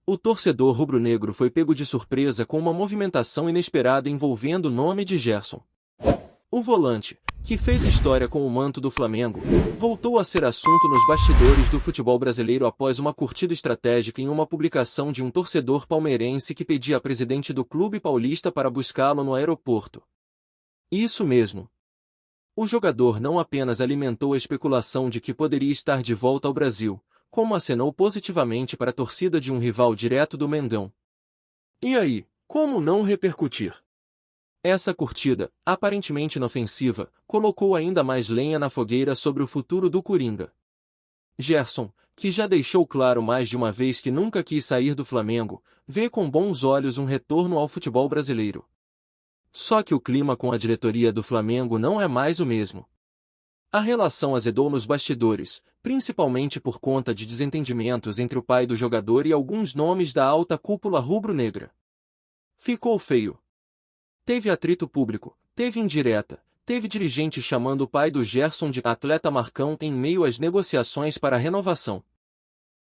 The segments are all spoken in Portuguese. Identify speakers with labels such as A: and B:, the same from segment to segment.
A: O torcedor rubro-negro foi pego de surpresa com uma movimentação inesperada envolvendo o nome de Gerson. O volante, que fez história com o manto do Flamengo, voltou a ser assunto nos bastidores do futebol brasileiro após uma curtida estratégica em uma publicação de um torcedor palmeirense que pedia a presidente do clube paulista para buscá-lo no aeroporto. Isso mesmo. O jogador não apenas alimentou a especulação de que poderia estar de volta ao Brasil, como acenou positivamente para a torcida de um rival direto do Mengão. E aí, como não repercutir? Essa curtida, aparentemente inofensiva, colocou ainda mais lenha na fogueira sobre o futuro do Coringa. Gerson, que já deixou claro mais de uma vez que nunca quis sair do Flamengo, vê com bons olhos um retorno ao futebol brasileiro. Só que o clima com a diretoria do Flamengo não é mais o mesmo. A relação azedou nos bastidores, principalmente por conta de desentendimentos entre o pai do jogador e alguns nomes da alta cúpula rubro-negra. Ficou feio. Teve atrito público, teve indireta, teve dirigente chamando o pai do Gerson de atleta Marcão em meio às negociações para a renovação.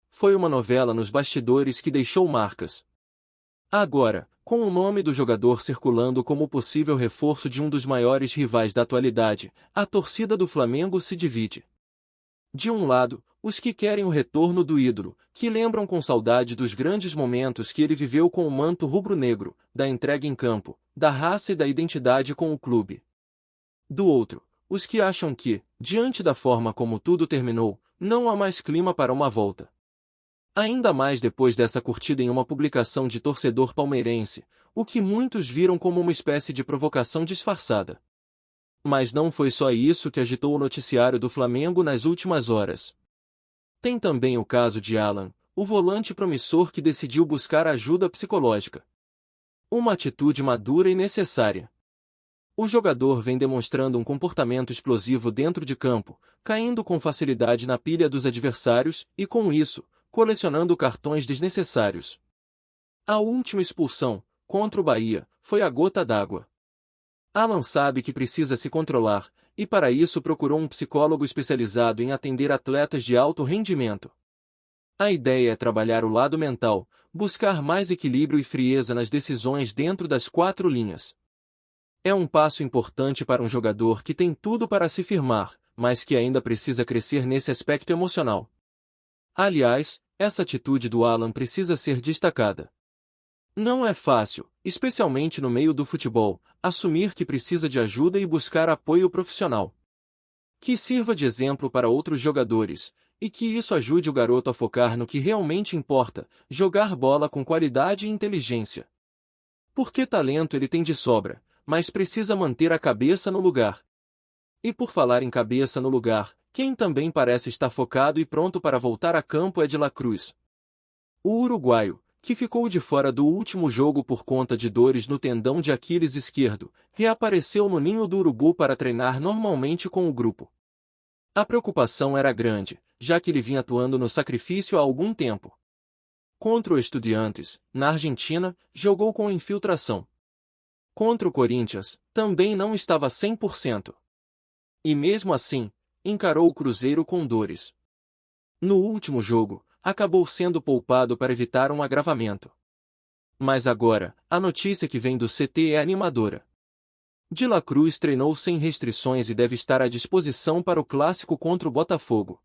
A: Foi uma novela nos bastidores que deixou marcas. Agora, com o nome do jogador circulando como possível reforço de um dos maiores rivais da atualidade, a torcida do Flamengo se divide. De um lado, os que querem o retorno do ídolo, que lembram com saudade dos grandes momentos que ele viveu com o manto rubro-negro, da entrega em campo, da raça e da identidade com o clube. Do outro, os que acham que, diante da forma como tudo terminou, não há mais clima para uma volta. Ainda mais depois dessa curtida em uma publicação de torcedor palmeirense, o que muitos viram como uma espécie de provocação disfarçada. Mas não foi só isso que agitou o noticiário do Flamengo nas últimas horas. Tem também o caso de Alan, o volante promissor que decidiu buscar ajuda psicológica. Uma atitude madura e necessária. O jogador vem demonstrando um comportamento explosivo dentro de campo, caindo com facilidade na pilha dos adversários e, com isso, colecionando cartões desnecessários. A última expulsão, contra o Bahia, foi a gota d'água. Alan sabe que precisa se controlar, e para isso procurou um psicólogo especializado em atender atletas de alto rendimento. A ideia é trabalhar o lado mental, buscar mais equilíbrio e frieza nas decisões dentro das quatro linhas. É um passo importante para um jogador que tem tudo para se firmar, mas que ainda precisa crescer nesse aspecto emocional. Aliás, essa atitude do Alan precisa ser destacada. Não é fácil, especialmente no meio do futebol, assumir que precisa de ajuda e buscar apoio profissional. Que sirva de exemplo para outros jogadores, e que isso ajude o garoto a focar no que realmente importa, jogar bola com qualidade e inteligência. Porque talento ele tem de sobra, mas precisa manter a cabeça no lugar. E por falar em cabeça no lugar, quem também parece estar focado e pronto para voltar a campo é De La Cruz. O uruguaio, que ficou de fora do último jogo por conta de dores no tendão de Aquiles esquerdo, reapareceu no Ninho do Urubu para treinar normalmente com o grupo. A preocupação era grande, já que ele vinha atuando no sacrifício há algum tempo. Contra o Estudiantes, na Argentina, jogou com infiltração. Contra o Corinthians, também não estava 100%. E mesmo assim, encarou o Cruzeiro com dores. No último jogo, acabou sendo poupado para evitar um agravamento. Mas agora, a notícia que vem do CT é animadora. De La Cruz treinou sem restrições e deve estar à disposição para o clássico contra o Botafogo.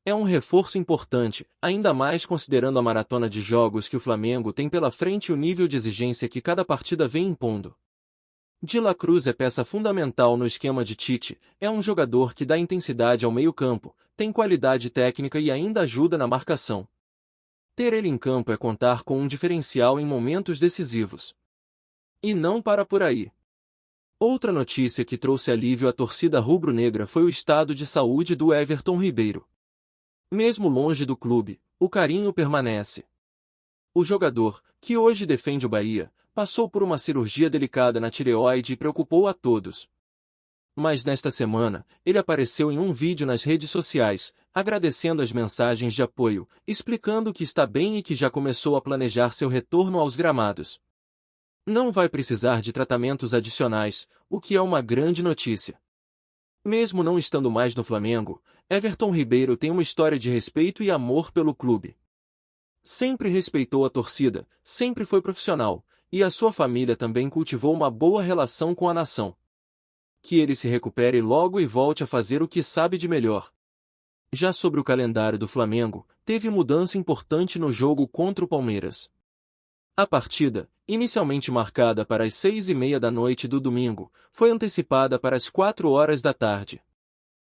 A: É um reforço importante, ainda mais considerando a maratona de jogos que o Flamengo tem pela frente e o nível de exigência que cada partida vem impondo. De La Cruz é peça fundamental no esquema de Tite, é um jogador que dá intensidade ao meio-campo, tem qualidade técnica e ainda ajuda na marcação. Ter ele em campo é contar com um diferencial em momentos decisivos. E não para por aí. Outra notícia que trouxe alívio à torcida rubro-negra foi o estado de saúde do Everton Ribeiro. Mesmo longe do clube, o carinho permanece. O jogador, que hoje defende o Bahia, passou por uma cirurgia delicada na tireoide e preocupou a todos. Mas nesta semana, ele apareceu em um vídeo nas redes sociais, agradecendo as mensagens de apoio, explicando que está bem e que já começou a planejar seu retorno aos gramados. Não vai precisar de tratamentos adicionais, o que é uma grande notícia. Mesmo não estando mais no Flamengo, Everton Ribeiro tem uma história de respeito e amor pelo clube. Sempre respeitou a torcida, sempre foi profissional, e a sua família também cultivou uma boa relação com a nação. Que ele se recupere logo e volte a fazer o que sabe de melhor. Já sobre o calendário do Flamengo, teve mudança importante no jogo contra o Palmeiras. A partida, inicialmente marcada para as 6h30 da noite do domingo, foi antecipada para as 4 horas da tarde.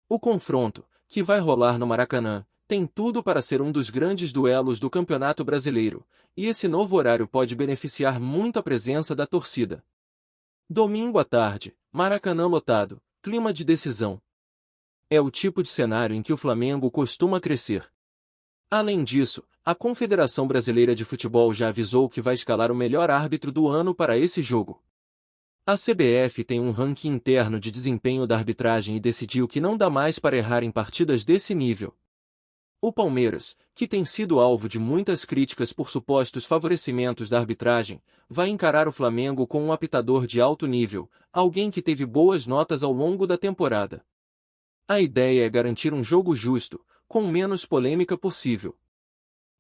A: O confronto, que vai rolar no Maracanã, tem tudo para ser um dos grandes duelos do Campeonato Brasileiro, e esse novo horário pode beneficiar muito a presença da torcida. Domingo à tarde, Maracanã lotado, clima de decisão. É o tipo de cenário em que o Flamengo costuma crescer. Além disso, a Confederação Brasileira de Futebol já avisou que vai escalar o melhor árbitro do ano para esse jogo. A CBF tem um ranking interno de desempenho da arbitragem e decidiu que não dá mais para errar em partidas desse nível. O Palmeiras, que tem sido alvo de muitas críticas por supostos favorecimentos da arbitragem, vai encarar o Flamengo com um apitador de alto nível, alguém que teve boas notas ao longo da temporada. A ideia é garantir um jogo justo, com menos polêmica possível.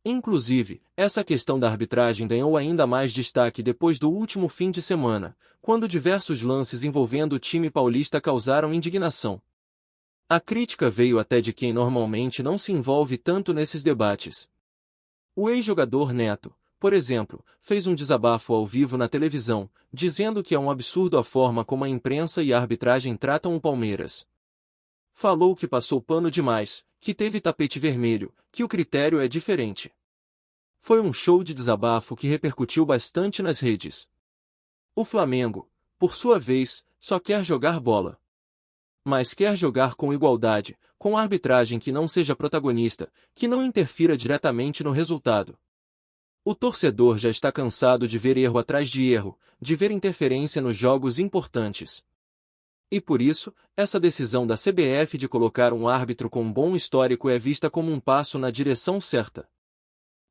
A: Inclusive, essa questão da arbitragem ganhou ainda mais destaque depois do último fim de semana, quando diversos lances envolvendo o time paulista causaram indignação. A crítica veio até de quem normalmente não se envolve tanto nesses debates. O ex-jogador Neto, por exemplo, fez um desabafo ao vivo na televisão, dizendo que é um absurdo a forma como a imprensa e a arbitragem tratam o Palmeiras. Falou que passou pano demais, que teve tapete vermelho, que o critério é diferente. Foi um show de desabafo que repercutiu bastante nas redes. O Flamengo, por sua vez, só quer jogar bola. Mas quer jogar com igualdade, com arbitragem que não seja protagonista, que não interfira diretamente no resultado. O torcedor já está cansado de ver erro atrás de erro, de ver interferência nos jogos importantes. E por isso, essa decisão da CBF de colocar um árbitro com bom histórico é vista como um passo na direção certa.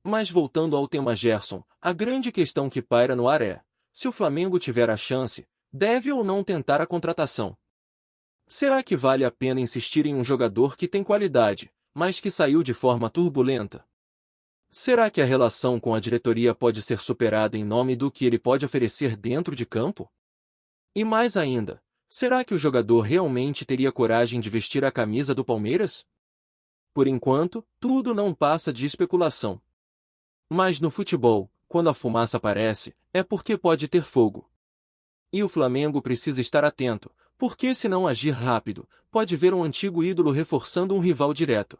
A: Mas voltando ao tema Gerson, a grande questão que paira no ar é: se o Flamengo tiver a chance, deve ou não tentar a contratação? Será que vale a pena insistir em um jogador que tem qualidade, mas que saiu de forma turbulenta? Será que a relação com a diretoria pode ser superada em nome do que ele pode oferecer dentro de campo? E mais ainda, será que o jogador realmente teria coragem de vestir a camisa do Palmeiras? Por enquanto, tudo não passa de especulação. Mas no futebol, quando a fumaça aparece, é porque pode ter fogo. E o Flamengo precisa estar atento, porque se não agir rápido, pode ver um antigo ídolo reforçando um rival direto.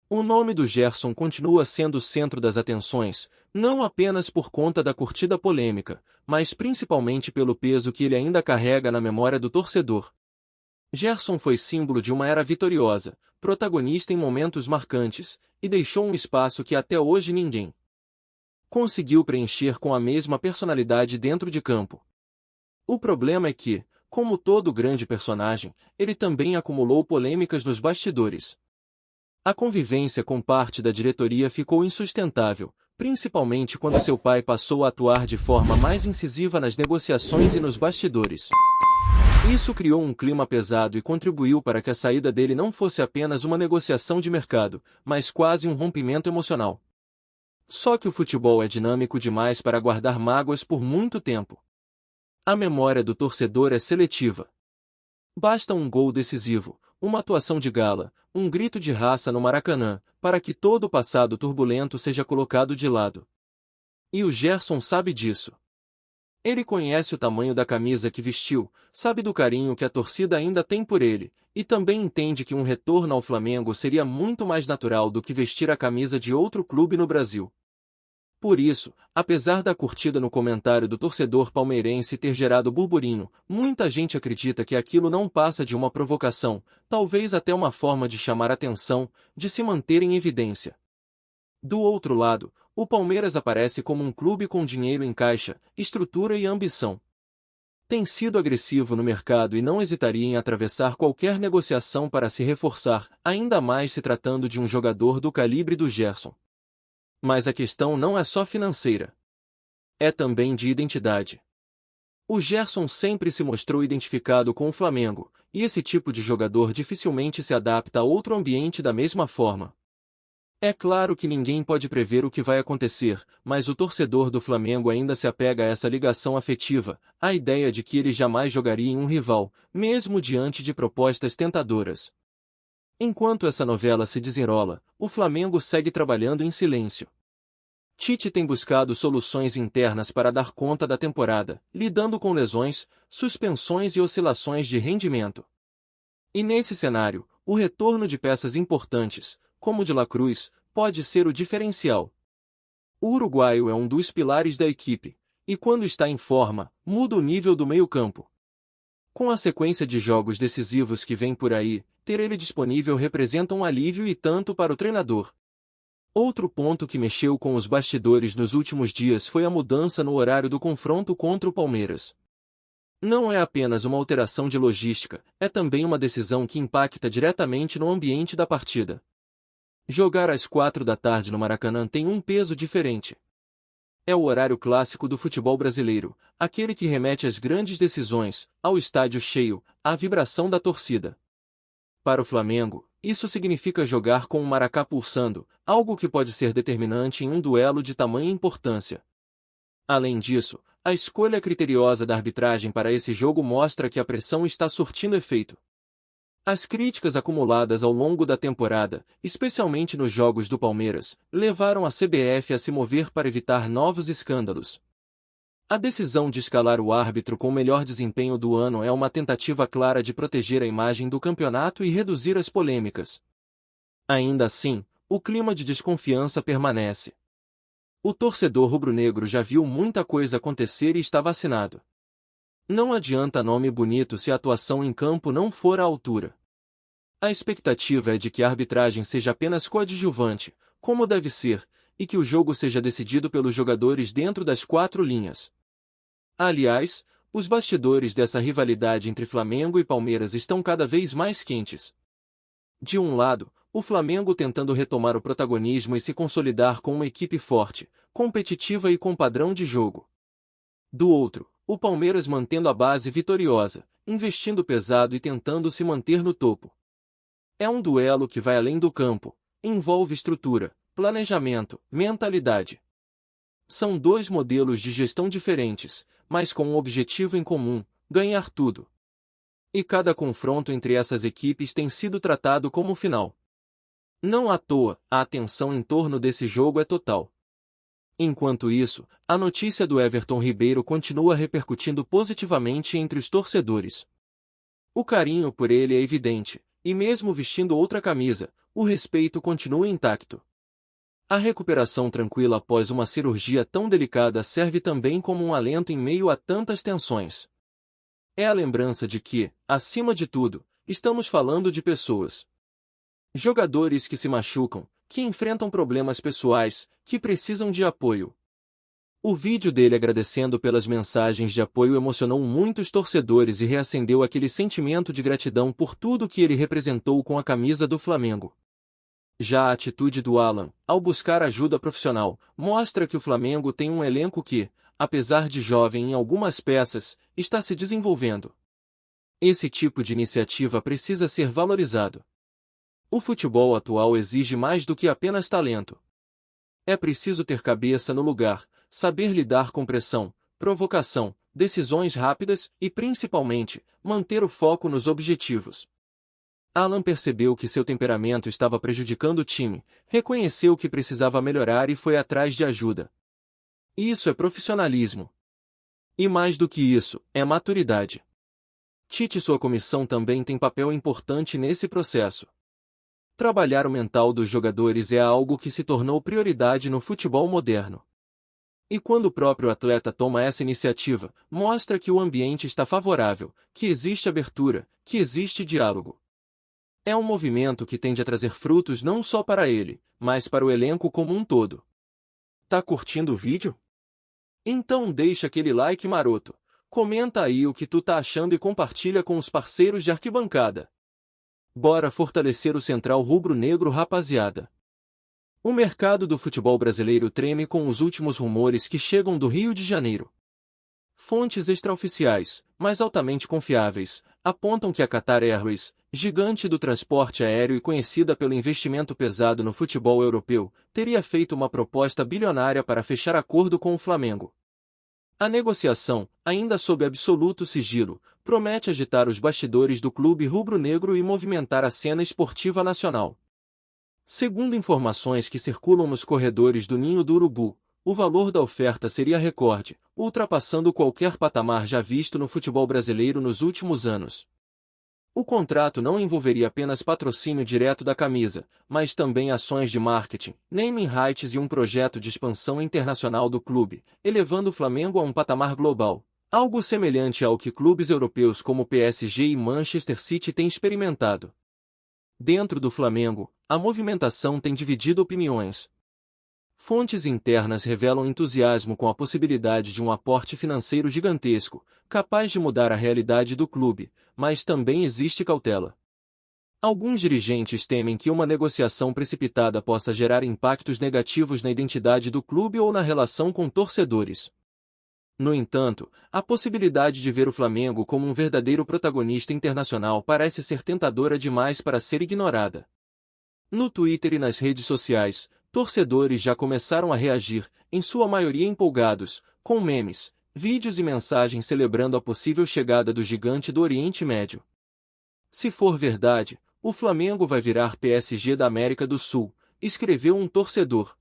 A: O nome do Gerson continua sendo o centro das atenções, não apenas por conta da curtida polêmica, mas principalmente pelo peso que ele ainda carrega na memória do torcedor. Gerson foi símbolo de uma era vitoriosa, protagonista em momentos marcantes, e deixou um espaço que até hoje ninguém conseguiu preencher com a mesma personalidade dentro de campo. O problema é que, como todo grande personagem, ele também acumulou polêmicas nos bastidores. A convivência com parte da diretoria ficou insustentável, principalmente quando seu pai passou a atuar de forma mais incisiva nas negociações e nos bastidores. Isso criou um clima pesado e contribuiu para que a saída dele não fosse apenas uma negociação de mercado, mas quase um rompimento emocional. Só que o futebol é dinâmico demais para guardar mágoas por muito tempo. A memória do torcedor é seletiva. Basta um gol decisivo, uma atuação de gala, um grito de raça no Maracanã, para que todo o passado turbulento seja colocado de lado. E o Gerson sabe disso. Ele conhece o tamanho da camisa que vestiu, sabe do carinho que a torcida ainda tem por ele, e também entende que um retorno ao Flamengo seria muito mais natural do que vestir a camisa de outro clube no Brasil. Por isso, apesar da curtida no comentário do torcedor palmeirense ter gerado burburinho, muita gente acredita que aquilo não passa de uma provocação, talvez até uma forma de chamar atenção, de se manter em evidência. Do outro lado, o Palmeiras aparece como um clube com dinheiro em caixa, estrutura e ambição. Tem sido agressivo no mercado e não hesitaria em atravessar qualquer negociação para se reforçar, ainda mais se tratando de um jogador do calibre do Gerson. Mas a questão não é só financeira. É também de identidade. O Gerson sempre se mostrou identificado com o Flamengo, e esse tipo de jogador dificilmente se adapta a outro ambiente da mesma forma. É claro que ninguém pode prever o que vai acontecer, mas o torcedor do Flamengo ainda se apega a essa ligação afetiva, à ideia de que ele jamais jogaria em um rival, mesmo diante de propostas tentadoras. Enquanto essa novela se desenrola, o Flamengo segue trabalhando em silêncio. Tite tem buscado soluções internas para dar conta da temporada, lidando com lesões, suspensões e oscilações de rendimento. E nesse cenário, o retorno de peças importantes, como o de La Cruz, pode ser o diferencial. O uruguaio é um dos pilares da equipe, e quando está em forma, muda o nível do meio-campo. Com a sequência de jogos decisivos que vem por aí, ter ele disponível representa um alívio e tanto para o treinador. Outro ponto que mexeu com os bastidores nos últimos dias foi a mudança no horário do confronto contra o Palmeiras. Não é apenas uma alteração de logística, é também uma decisão que impacta diretamente no ambiente da partida. Jogar às 4 da tarde no Maracanã tem um peso diferente. É o horário clássico do futebol brasileiro, aquele que remete às grandes decisões, ao estádio cheio, à vibração da torcida. Para o Flamengo, isso significa jogar com o Maracá pulsando, algo que pode ser determinante em um duelo de tamanha importância. Além disso, a escolha criteriosa da arbitragem para esse jogo mostra que a pressão está surtindo efeito. As críticas acumuladas ao longo da temporada, especialmente nos jogos do Palmeiras, levaram a CBF a se mover para evitar novos escândalos. A decisão de escalar o árbitro com o melhor desempenho do ano é uma tentativa clara de proteger a imagem do campeonato e reduzir as polêmicas. Ainda assim, o clima de desconfiança permanece. O torcedor rubro-negro já viu muita coisa acontecer e está vacinado. Não adianta nome bonito se a atuação em campo não for à altura. A expectativa é de que a arbitragem seja apenas coadjuvante, como deve ser, e que o jogo seja decidido pelos jogadores dentro das 4 linhas. Aliás, os bastidores dessa rivalidade entre Flamengo e Palmeiras estão cada vez mais quentes. De um lado, o Flamengo tentando retomar o protagonismo e se consolidar com uma equipe forte, competitiva e com padrão de jogo. Do outro, o Palmeiras mantendo a base vitoriosa, investindo pesado e tentando se manter no topo. É um duelo que vai além do campo, envolve estrutura, planejamento, mentalidade. São 2 modelos de gestão diferentes, mas com um objetivo em comum: ganhar tudo. E cada confronto entre essas equipes tem sido tratado como final. Não à toa, a atenção em torno desse jogo é total. Enquanto isso, a notícia do Everton Ribeiro continua repercutindo positivamente entre os torcedores. O carinho por ele é evidente, e mesmo vestindo outra camisa, o respeito continua intacto. A recuperação tranquila após uma cirurgia tão delicada serve também como um alento em meio a tantas tensões. É a lembrança de que, acima de tudo, estamos falando de pessoas. Jogadores que se machucam, que enfrentam problemas pessoais, que precisam de apoio. O vídeo dele agradecendo pelas mensagens de apoio emocionou muitos torcedores e reacendeu aquele sentimento de gratidão por tudo que ele representou com a camisa do Flamengo. Já a atitude do Alan, ao buscar ajuda profissional, mostra que o Flamengo tem um elenco que, apesar de jovem em algumas peças, está se desenvolvendo. Esse tipo de iniciativa precisa ser valorizado. O futebol atual exige mais do que apenas talento. É preciso ter cabeça no lugar, saber lidar com pressão, provocação, decisões rápidas e, principalmente, manter o foco nos objetivos. Alan percebeu que seu temperamento estava prejudicando o time, reconheceu que precisava melhorar e foi atrás de ajuda. Isso é profissionalismo. E mais do que isso, é maturidade. Tite e sua comissão também têm papel importante nesse processo. Trabalhar o mental dos jogadores é algo que se tornou prioridade no futebol moderno. E quando o próprio atleta toma essa iniciativa, mostra que o ambiente está favorável, que existe abertura, que existe diálogo. É um movimento que tende a trazer frutos não só para ele, mas para o elenco como um todo. Tá curtindo o vídeo? Então deixa aquele like maroto, comenta aí o que tu tá achando e compartilha com os parceiros de arquibancada. Bora fortalecer o Central Rubro-Negro, rapaziada. O mercado do futebol brasileiro treme com os últimos rumores que chegam do Rio de Janeiro. Fontes extraoficiais, mas altamente confiáveis, apontam que a Qatar Airways, Gigante do transporte aéreo e conhecida pelo investimento pesado no futebol europeu, teria feito uma proposta bilionária para fechar acordo com o Flamengo. A negociação, ainda sob absoluto sigilo, promete agitar os bastidores do clube rubro-negro e movimentar a cena esportiva nacional. Segundo informações que circulam nos corredores do Ninho do Urubu, o valor da oferta seria recorde, ultrapassando qualquer patamar já visto no futebol brasileiro nos últimos anos. O contrato não envolveria apenas patrocínio direto da camisa, mas também ações de marketing, naming rights e um projeto de expansão internacional do clube, elevando o Flamengo a um patamar global, algo semelhante ao que clubes europeus como PSG e Manchester City têm experimentado. Dentro do Flamengo, a movimentação tem dividido opiniões. Fontes internas revelam entusiasmo com a possibilidade de um aporte financeiro gigantesco, capaz de mudar a realidade do clube, mas também existe cautela. Alguns dirigentes temem que uma negociação precipitada possa gerar impactos negativos na identidade do clube ou na relação com torcedores. No entanto, a possibilidade de ver o Flamengo como um verdadeiro protagonista internacional parece ser tentadora demais para ser ignorada. No Twitter e nas redes sociais, torcedores já começaram a reagir, em sua maioria empolgados, com memes, vídeos e mensagens celebrando a possível chegada do gigante do Oriente Médio. Se for verdade, o Flamengo vai virar PSG da América do Sul, escreveu um torcedor.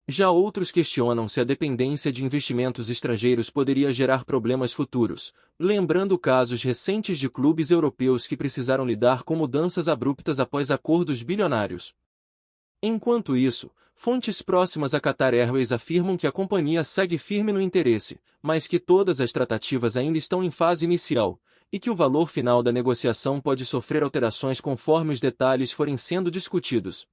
A: Já outros questionam se a dependência de investimentos estrangeiros poderia gerar problemas futuros, lembrando casos recentes de clubes europeus que precisaram lidar com mudanças abruptas após acordos bilionários. Enquanto isso, fontes próximas à Qatar Airways afirmam que a companhia segue firme no interesse, mas que todas as tratativas ainda estão em fase inicial, e que o valor final da negociação pode sofrer alterações conforme os detalhes forem sendo discutidos.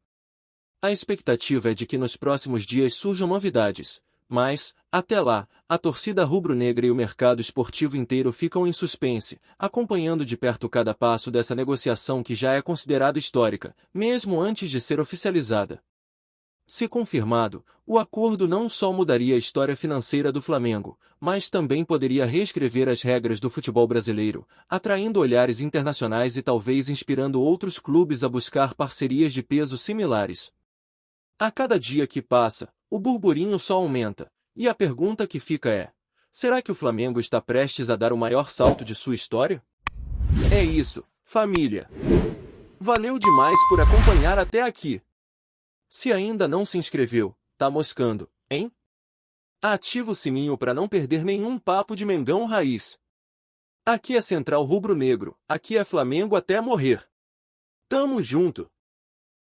A: A expectativa é de que nos próximos dias surjam novidades, mas, até lá, a torcida rubro-negra e o mercado esportivo inteiro ficam em suspense, acompanhando de perto cada passo dessa negociação que já é considerada histórica, mesmo antes de ser oficializada. Se confirmado, o acordo não só mudaria a história financeira do Flamengo, mas também poderia reescrever as regras do futebol brasileiro, atraindo olhares internacionais e talvez inspirando outros clubes a buscar parcerias de peso similares. A cada dia que passa, o burburinho só aumenta, e a pergunta que fica é: será que o Flamengo está prestes a dar o maior salto de sua história? É isso, família! Valeu demais por acompanhar até aqui! Se ainda não se inscreveu, tá moscando, hein? Ativa o sininho para não perder nenhum papo de Mengão Raiz. Aqui é Central Rubro Negro, aqui é Flamengo até morrer. Tamo junto!